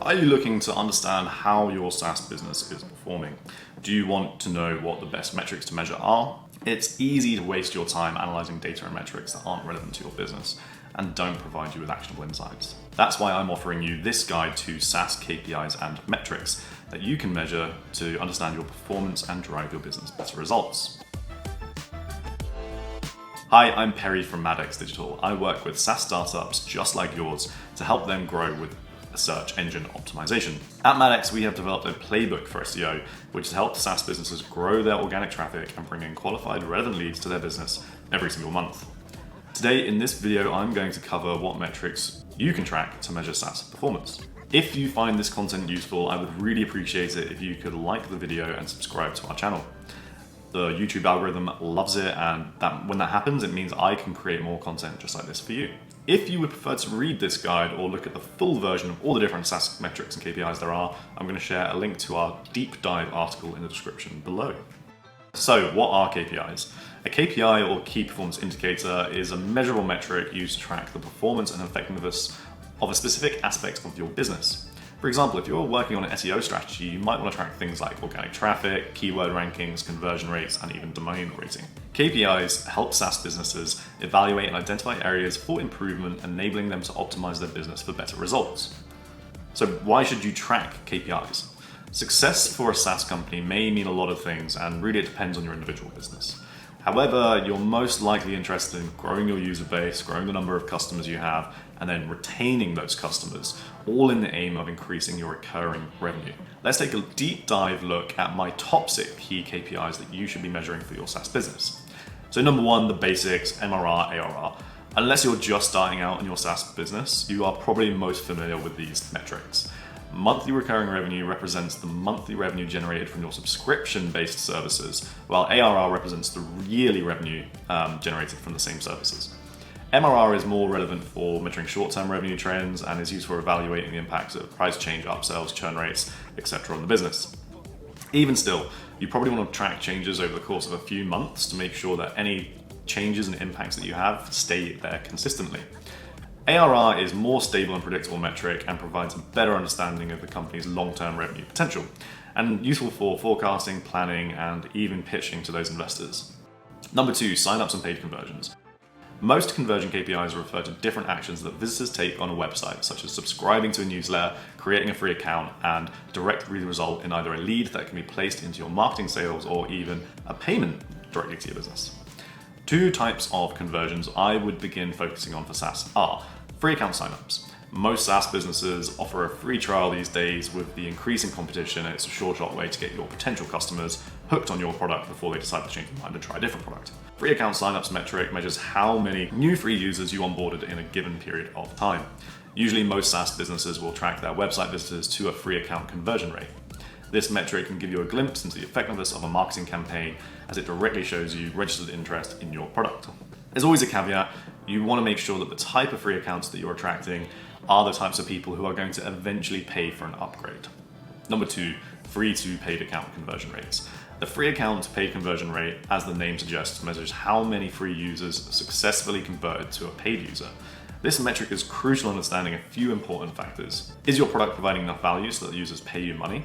Are you looking to understand how your SaaS business is performing? Do you want to know what the best metrics to measure are? It's easy to waste your time analyzing data and metrics that aren't relevant to your business and don't provide you with actionable insights. That's why I'm offering you this guide to SaaS KPIs and metrics that you can measure to understand your performance and drive your business better results. Hi, I'm Perry from Maddox Digital. I work with SaaS startups just like yours to help them grow with search engine optimization. At Maddox, we have developed a playbook for SEO, which has helped SaaS businesses grow their organic traffic and bring in qualified, relevant leads to their business every single month. Today, in this video, I'm going to cover what metrics you can track to measure SaaS performance. If you find this content useful, I would really appreciate it if you could like the video and subscribe to our channel. The YouTube algorithm loves it, and when that happens, it means I can create more content just like this for you. If you would prefer to read this guide or look at the full version of all the different SaaS metrics and KPIs there are, I'm going to share a link to our deep dive article in the description below. So, what are KPIs? A KPI, or key performance indicator, is a measurable metric used to track the performance and effectiveness of a specific aspect of your business. For example, if you're working on an SEO strategy, you might want to track things like organic traffic, keyword rankings, conversion rates, and even domain rating. KPIs help SaaS businesses evaluate and identify areas for improvement, enabling them to optimize their business for better results. So why should you track KPIs? Success for a SaaS company may mean a lot of things, and really it depends on your individual business. However, you're most likely interested in growing your user base, growing the number of customers you have, and then retaining those customers, all in the aim of increasing your recurring revenue. Let's take a deep dive look at my top 6 key KPIs that you should be measuring for your SaaS business. So number 1, the basics, MRR ARR. Unless you're just starting out in your SaaS business, you are probably most familiar with these metrics. Monthly recurring revenue represents the monthly revenue generated from your subscription-based services, while ARR represents the yearly revenue generated from the same services. MRR is more relevant for measuring short-term revenue trends and is used for evaluating the impacts of price change, upsells, churn rates, etc. on the business. Even still, you probably want to track changes over the course of a few months to make sure that any changes and impacts that you have stay there consistently. ARR is more stable and predictable metric and provides a better understanding of the company's long-term revenue potential, and useful for forecasting, planning, and even pitching to those investors. Number 2, signups and paid conversions. Most conversion KPIs refer to different actions that visitors take on a website, such as subscribing to a newsletter, creating a free account, and directly result in either a lead that can be placed into your marketing sales or even a payment directly to your business. 2 types of conversions I would begin focusing on for SaaS are free account signups. Most SaaS businesses offer a free trial these days. With the increasing competition, it's a short way to get your potential customers hooked on your product before they decide to change their mind and try a different product. Free account signups metric measures how many new free users you onboarded in a given period of time. Usually most SaaS businesses will track their website visitors to a free account conversion rate. This metric can give you a glimpse into the effectiveness of a marketing campaign, as it directly shows you registered interest in your product. There's always a caveat. You want to make sure that the type of free accounts that you're attracting are the types of people who are going to eventually pay for an upgrade. Number 2, free to paid account conversion rates. The free account to paid conversion rate, as the name suggests, measures how many free users successfully converted to a paid user. This metric is crucial in understanding a few important factors. Is your product providing enough value so that users pay you money?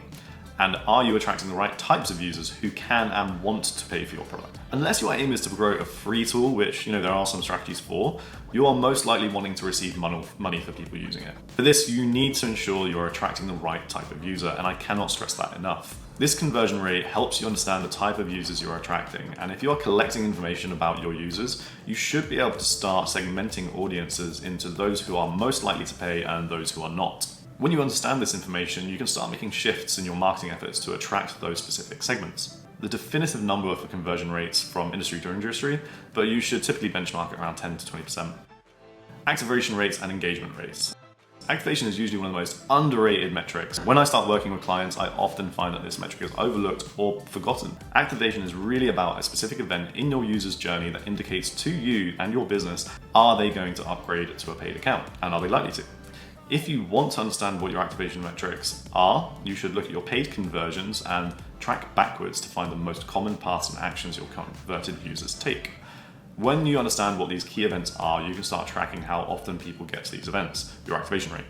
And are you attracting the right types of users who can and want to pay for your product? Unless your aim is to grow a free tool, which there are some strategies for, you are most likely wanting to receive money for people using it. For this, you need to ensure you're attracting the right type of user, and I cannot stress that enough. This conversion rate helps you understand the type of users you're attracting, and if you are collecting information about your users, you should be able to start segmenting audiences into those who are most likely to pay and those who are not. When you understand this information, you can start making shifts in your marketing efforts to attract those specific segments. The definitive number for conversion rates from industry to industry, but you should typically benchmark around 10 to 20%. Activation rates and engagement rates. Activation is usually one of the most underrated metrics. When I start working with clients, I often find that this metric is overlooked or forgotten. Activation is really about a specific event in your user's journey that indicates to you and your business, are they going to upgrade to a paid account, and are they likely to? If you want to understand what your activation metrics are, you should look at your paid conversions and track backwards to find the most common paths and actions your converted users take. When you understand what these key events are, you can start tracking how often people get to these events, your activation rate.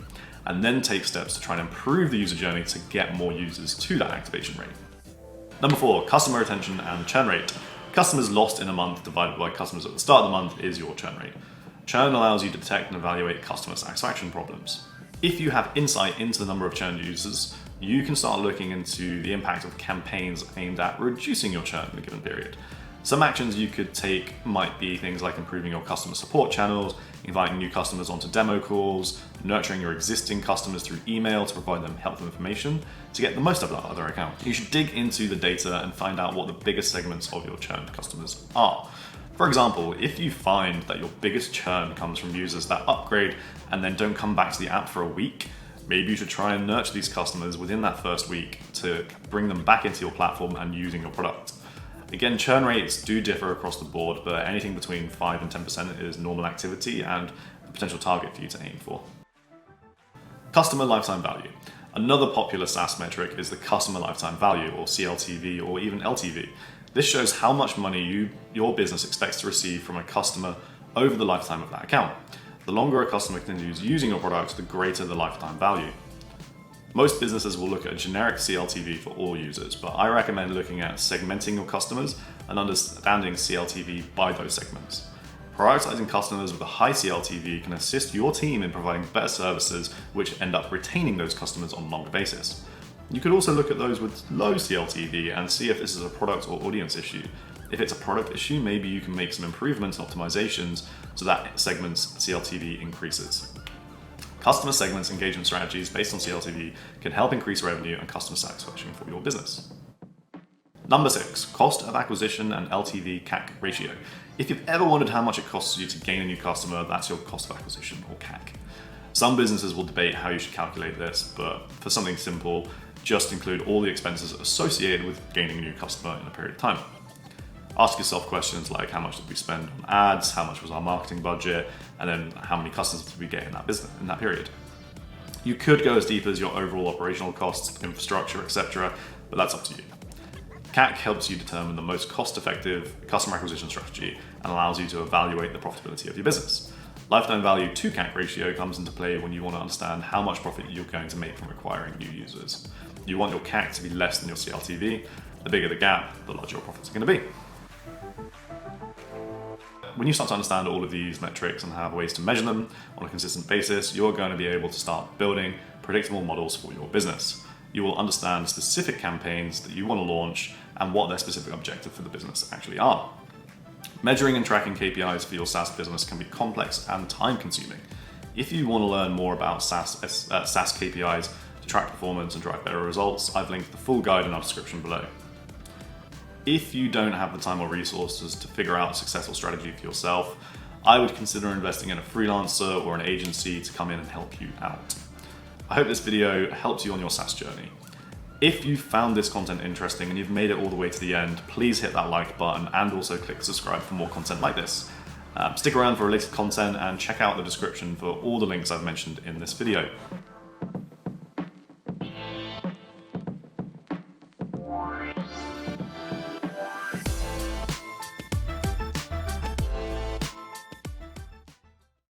and then take steps to try and improve the user journey to get more users to that activation rate. Number 4, customer retention and churn rate. Customers lost in a month divided by customers at the start of the month is your churn rate. Churn allows you to detect and evaluate customer satisfaction problems. If you have insight into the number of churned users, you can start looking into the impact of campaigns aimed at reducing your churn in a given period. Some actions you could take might be things like improving your customer support channels, inviting new customers onto demo calls, nurturing your existing customers through email to provide them helpful information to get the most out of their account. You should dig into the data and find out what the biggest segments of your churned customers are. For example, if you find that your biggest churn comes from users that upgrade and then don't come back to the app for a week, maybe you should try and nurture these customers within that first week to bring them back into your platform and using your product. Again, churn rates do differ across the board, but anything between 5 and 10% is normal activity and a potential target for you to aim for. Customer lifetime value. Another popular SaaS metric is the customer lifetime value, or CLTV, or even LTV. This shows how much money your business expects to receive from a customer over the lifetime of that account. The longer a customer continues using your product, the greater the lifetime value. Most businesses will look at a generic CLTV for all users, but I recommend looking at segmenting your customers and understanding CLTV by those segments. Prioritizing customers with a high CLTV can assist your team in providing better services, which end up retaining those customers on a longer basis. You could also look at those with low CLTV and see if this is a product or audience issue. If it's a product issue, maybe you can make some improvements and optimizations so that segment's CLTV increases. Customer segments engagement strategies based on CLTV can help increase revenue and customer satisfaction for your business. Number 6, cost of acquisition and LTV-CAC ratio. If you've ever wondered how much it costs you to gain a new customer, that's your cost of acquisition, or CAC. Some businesses will debate how you should calculate this, but for something simple, just include all the expenses associated with gaining a new customer in a period of time. Ask yourself questions like how much did we spend on ads, how much was our marketing budget, and then how many customers did we get in that business in that period. You could go as deep as your overall operational costs, infrastructure, etc., but that's up to you. CAC helps you determine the most cost-effective customer acquisition strategy and allows you to evaluate the profitability of your business. Lifetime value to CAC ratio comes into play when you want to understand how much profit you're going to make from acquiring new users. You want your CAC to be less than your CLTV. The bigger the gap, the larger your profits are going to be. When you start to understand all of these metrics and have ways to measure them on a consistent basis, you're going to be able to start building predictable models for your business. You will understand specific campaigns that you want to launch and what their specific objective for the business actually are. Measuring and tracking KPIs for your SaaS business can be complex and time-consuming. If you want to learn more about SaaS KPIs to track performance and drive better results, I've linked the full guide in our description below. If you don't have the time or resources to figure out a successful strategy for yourself, I would consider investing in a freelancer or an agency to come in and help you out. I hope this video helps you on your SaaS journey. If you found this content interesting and you've made it all the way to the end, please hit that like button and also click subscribe for more content like this. Stick around for related content and check out the description for all the links I've mentioned in this video.